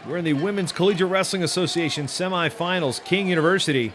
We're in the Women's Collegiate Wrestling Association semifinals. King University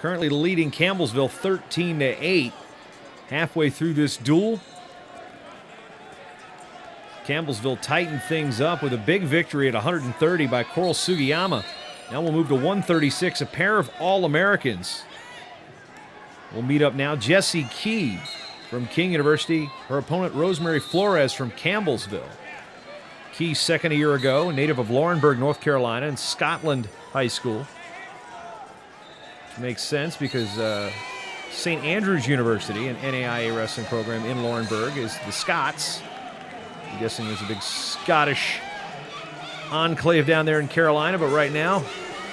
currently leading Campbellsville 13-8. Halfway through this duel, Campbellsville tightened things up with a big victory at 130 by Coral Sugiyama. Now we'll move to 136, a pair of All-Americans. We'll meet up now. Jessi Key from King University. Her opponent, Rosemary Flores from Campbellsville. Key, second a year ago, native of Laurinburg, North Carolina, and Scotland High School. Which makes sense because St. Andrews University, an NAIA wrestling program in Laurinburg, is the Scots. I'm guessing there's a big Scottish enclave down there in Carolina, but right now,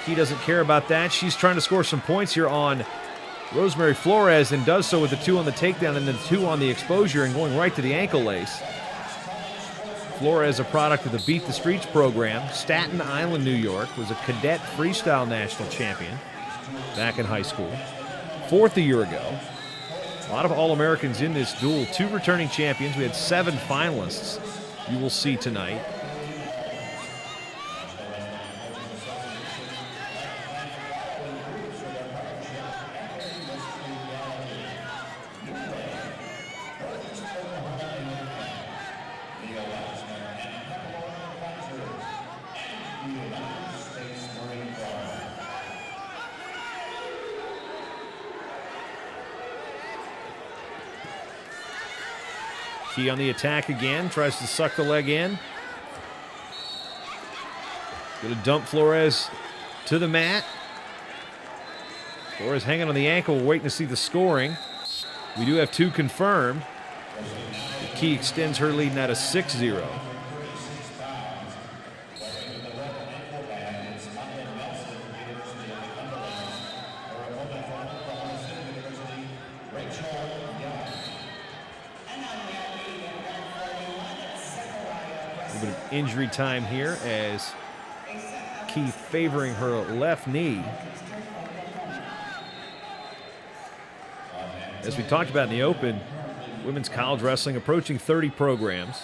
Key doesn't care about that. She's trying to score some points here on Rosemary Flores and does so with the 2 on the takedown and the 2 on the exposure and going right to the ankle lace. Flores, a product of the Beat the Streets program, Staten Island, New York, was a cadet freestyle national champion back in high school. 4th a year ago. A lot of All-Americans in this duel. 2 returning champions. We had 7 finalists you will see tonight. Key on the attack again, tries to suck the leg in. Gonna dump Flores to the mat. Flores hanging on the ankle, waiting to see the scoring. We do have 2 confirmed. Key extends her lead now to 6-0. Bit of injury time here as Key favoring her left knee. As we talked about in the open, women's college wrestling approaching 30 programs.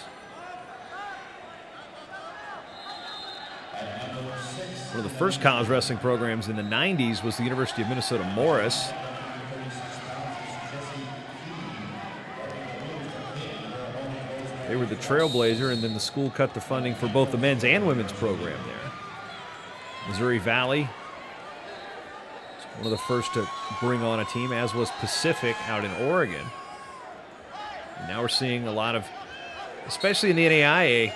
One of the first college wrestling programs in the 90s was the University of Minnesota Morris. They were the trailblazer, and then the school cut the funding for both the men's and women's program there. Missouri Valley was one of the first to bring on a team, as was Pacific out in Oregon. And now we're seeing a lot of, especially in the NAIA,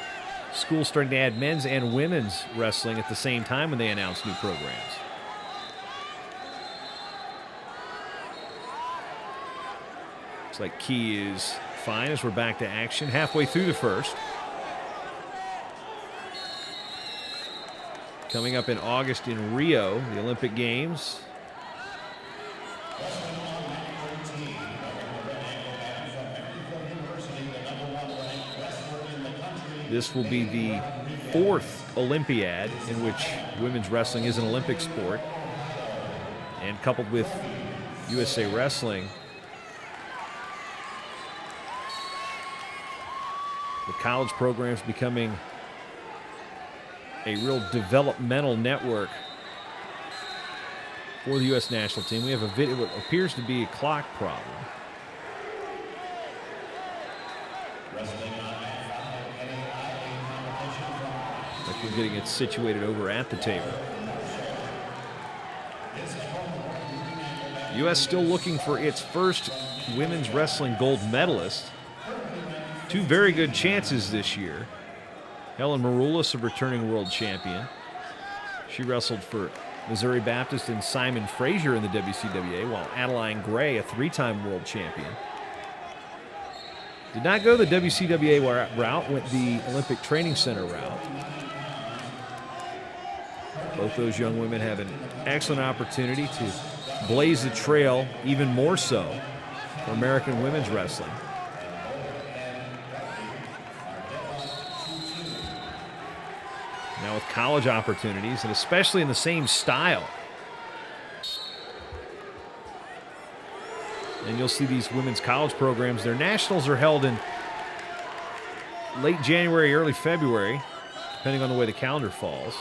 schools starting to add men's and women's wrestling at the same time when they announce new programs. Looks like Key is fine as we're back to action halfway through the first. Coming up in August in Rio, the Olympic Games. This will be the 4th Olympiad in which women's wrestling is an Olympic sport. And coupled with USA Wrestling, the college program's becoming a real developmental network for the U.S. national team. We have a video, what appears to be a clock problem. Like we're getting it situated over at the table. U.S. still looking for its first women's wrestling gold medalist. 2 very good chances this year. Helen Maroulis, a returning world champion. She wrestled for Missouri Baptist and Simon Frazier in the WCWA, while Adeline Gray, a 3-time world champion. Did not go the WCWA route, went the Olympic Training Center route. Both those young women have an excellent opportunity to blaze the trail even more so for American women's wrestling. Now with college opportunities, and especially in the same style. And you'll see these women's college programs, their nationals are held in late January, early February, depending on the way the calendar falls.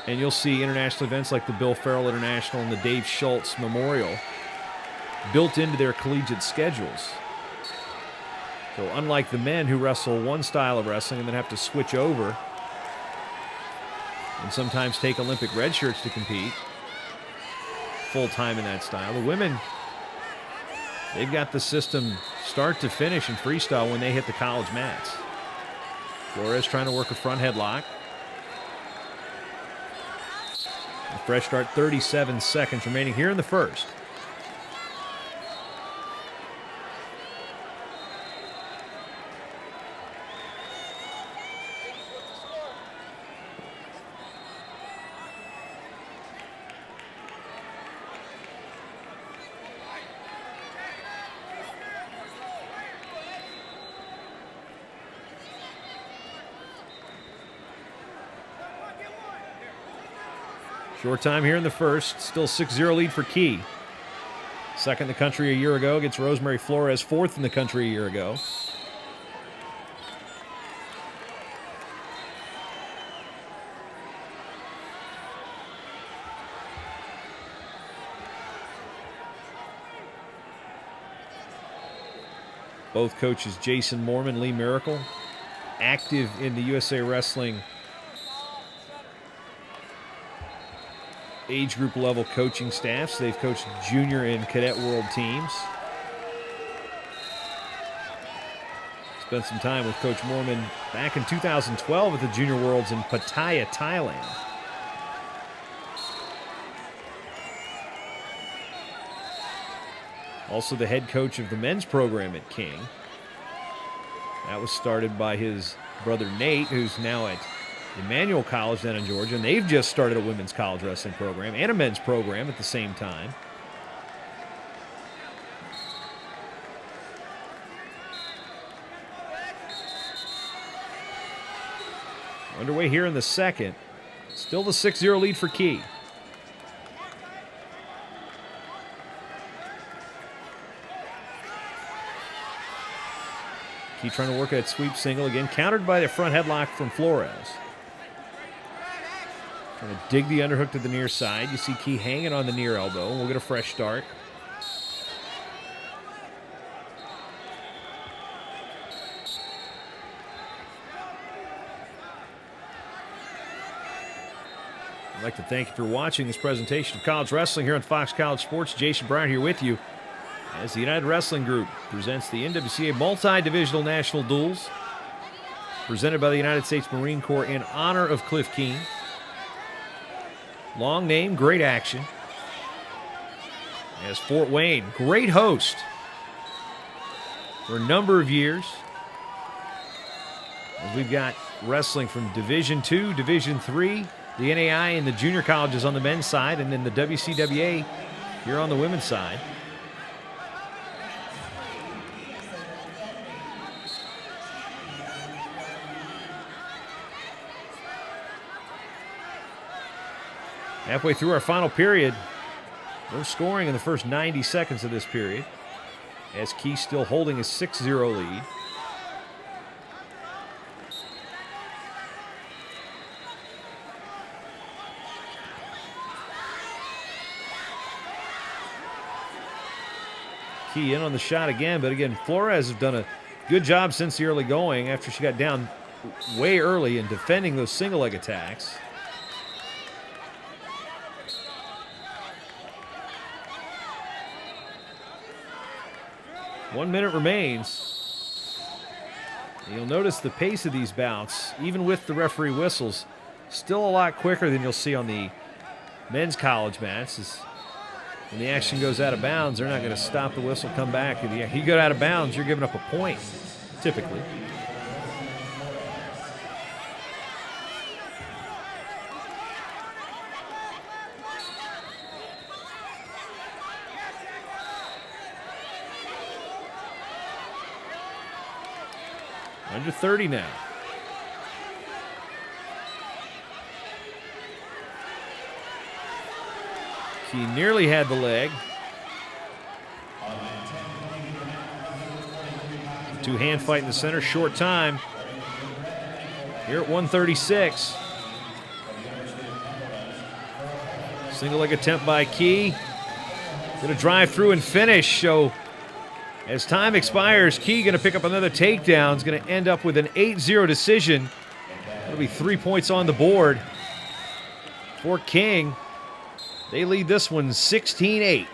And you'll see international events like the Bill Farrell International and the Dave Schultz Memorial built into their collegiate schedules. So unlike the men who wrestle one style of wrestling and then have to switch over and sometimes take Olympic red shirts to compete full-time in that style, the women, they've got the system start to finish in freestyle when they hit the college mats. Flores trying to work a front headlock. A fresh start, 37 seconds remaining here in the first. Short time here in the first. Still 6-0 lead for Key. Second in the country a year ago against Rosemary Flores. Fourth in the country a year ago. Both coaches, Jason Moorman, Lee Miracle, active in the USA Wrestling age group level coaching staffs. They've coached junior and cadet world teams. Spent some time with Coach Moorman back in 2012 at the Junior Worlds in Pattaya, Thailand. Also the head coach of the men's program at King. That was started by his brother Nate, who's now at Emmanuel College down in Georgia, and they've just started a women's college wrestling program and a men's program at the same time. Underway here in the second. Still the 6-0 lead for Key. Key trying to work that sweep single again, countered by the front headlock from Flores. Trying to dig the underhook to the near side. You see Key hanging on the near elbow. We'll get a fresh start. I'd like to thank you for watching this presentation of college wrestling here on Fox College Sports. Jason Brown here with you as the United Wrestling Group presents the NWCA Multi-Divisional National Duels presented by the United States Marine Corps in honor of Cliff Keen. Long name, great action. As Fort Wayne, great host for a number of years. As we've got wrestling from Division II, Division III, the NAI and the junior colleges on the men's side, and then the WCWA here on the women's side. Halfway through our final period, no scoring in the first 90 seconds of this period, as Key still holding a 6-0 lead. Key in on the shot again, but again, Flores has done a good job since the early going after she got down way early in defending those single leg attacks. One minute remains. You'll notice the pace of these bouts, even with the referee whistles, still a lot quicker than you'll see on the men's college mats. When the action goes out of bounds, they're not going to stop the whistle, come back. If you go out of bounds, you're giving up a point, typically. Under 30 now. He nearly had the leg. Two-hand fight in the center, short time. Here at 136. Single leg attempt by Key. Going to drive through and finish. So as time expires, Key going to pick up another takedown. Is going to end up with an 8-0 decision. That'll be 3 points on the board for King. They lead this one 16-8.